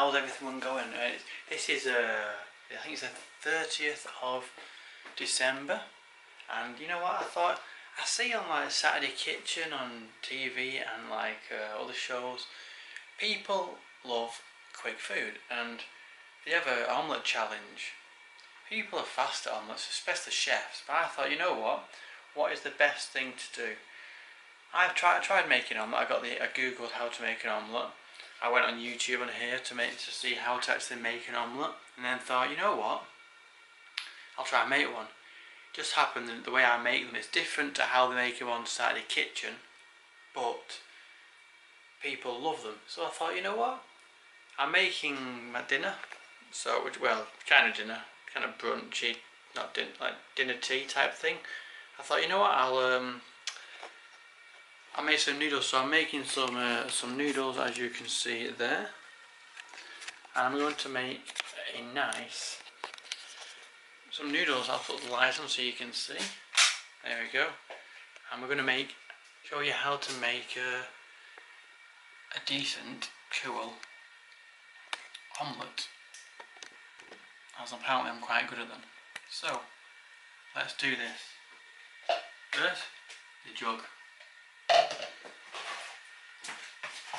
how's everything going? This is I think it's the 30th of December, and you know what? I thought I see on like Saturday Kitchen on TV and like other shows, people love quick food, and they have an omelette challenge. People are fast at omelettes, especially chefs. But I thought, you know what? What is the best thing to do? I tried making an omelette. I googled how to make an omelette. I went on YouTube and here to see how to actually make an omelette, and then thought, you know what? I'll try and make one. Just happened that the way I make them is different to how they make them on Saturday Kitchen, but people love them. So I thought, you know what? I'm making my dinner. So, well, kind of dinner, kind of brunchy, not dinner, like dinner tea type thing. I thought, you know what? I'll make some noodles. So I'm making some noodles, as you can see there, and I'm going to make some noodles. I'll put the light on so you can see. There we go. And we're going to show you how to make a decent, cool omelette, as apparently I'm quite good at them. So let's do this. First, the jug.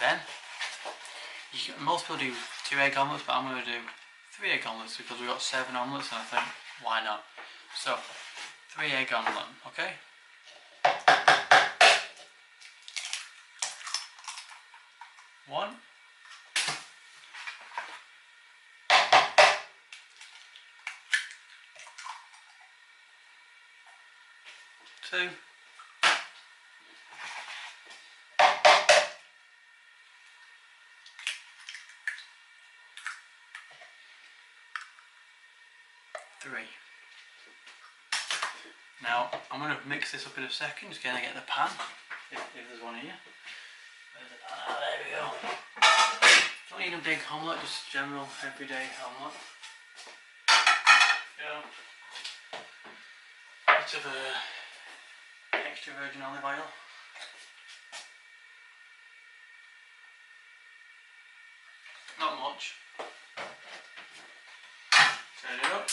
Then, most people do 2 egg omelettes, but I'm going to do 3 egg omelettes because we've got 7 omelettes, and I think, why not? So, 3 egg omelette, okay? One. Two. 3. Now I'm going to mix this up in a second. Just going to get the pan, if there's one here. Where's the pan? Ah, there we go. Don't need a big omelette, just general everyday omelette. Go. Bit of extra virgin olive oil. Not much. Turn it up.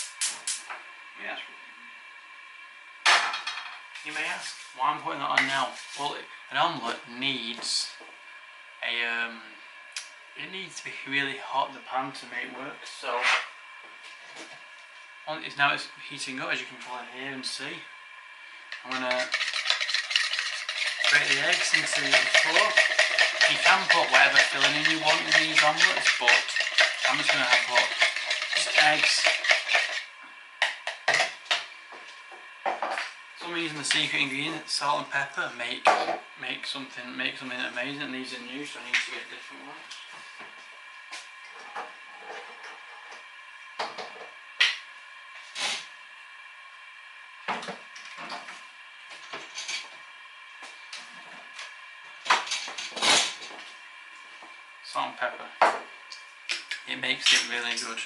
Yes. You may ask, why I'm putting that on now? Well, an omelette needs it needs to be really hot in the pan to make work. So now it's heating up, as you can probably hear and see. I'm gonna break the eggs into 4. You can put whatever filling in you want in these omelettes, but I'm just gonna put just eggs. For some reason, the secret ingredient, salt and pepper, make something amazing. And these are new, so I need to get different ones. Salt and pepper. It makes it really good.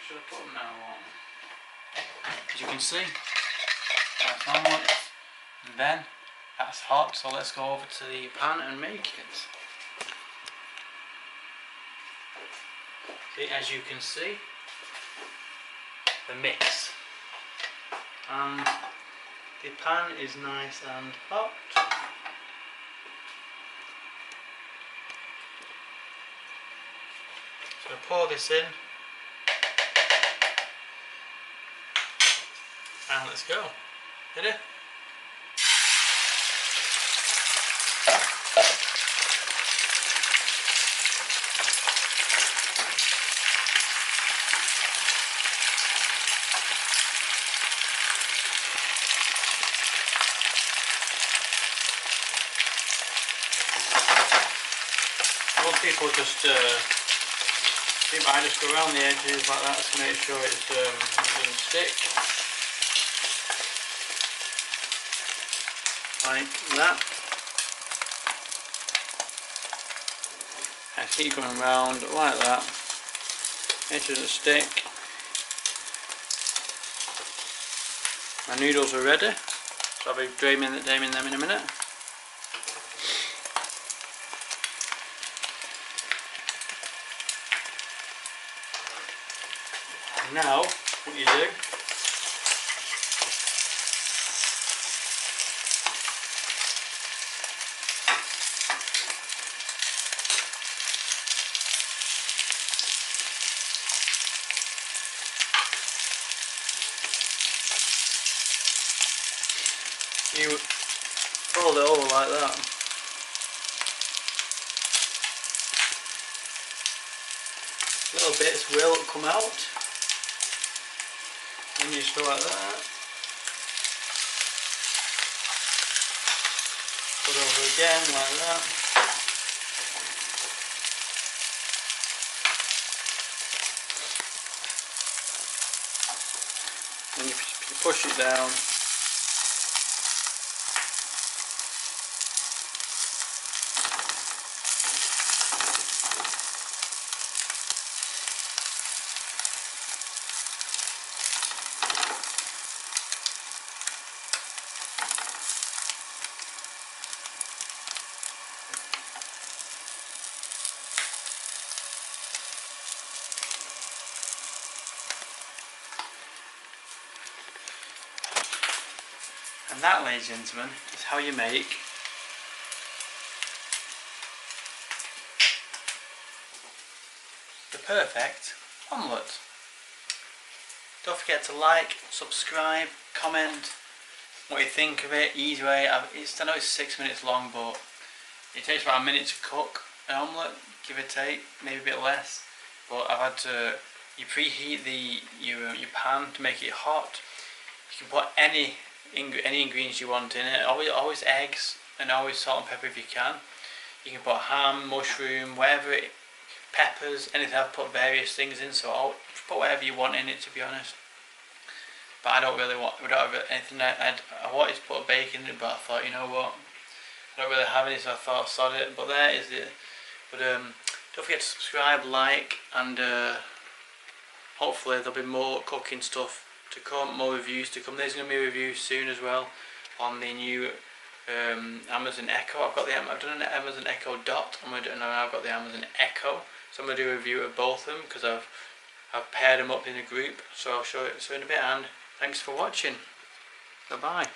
Should I put them now on? As you can see, that's omelette, and then that's hot, so let's go over to the pan and make it. See, as you can see, the mix, and the pan is nice and hot. So I pour this in. And let's go. Ready? Most people just I just go around the edges like that to make sure it doesn't stick. Like that. I keep going round like that. It doesn't stick. My noodles are ready, so I'll be draining them in a minute. And now, what you do, you fold it over like that. Little bits will come out. And you just go like that. Put over again like that. And you push it down. And that, ladies and gentlemen, is how you make the perfect omelette. Don't forget to like, subscribe, comment what you think of it. Easy way. I know it's 6 minutes long, but it takes about a minute to cook an omelette, give or take, maybe a bit less. But I've had to preheat your pan to make it hot. You can put any ingredients you want in it. Always eggs, and always salt and pepper if you can. You can put ham, mushroom, whatever, peppers, anything. I've put various things in, so I'll put whatever you want in it, to be honest. But I don't have anything. I wanted to put bacon in it, but I thought, you know what, I don't really have any, so I thought sod it. But there is it. But don't forget to subscribe, like, and hopefully there'll be more cooking stuff to come, more reviews to come. There's going to be reviews soon as well on the new Amazon Echo. I've done an Amazon Echo Dot, and I've got the Amazon Echo. So I'm going to do a review of both of them because I've paired them up in a group. So I'll show it in a bit. And thanks for watching. Bye bye.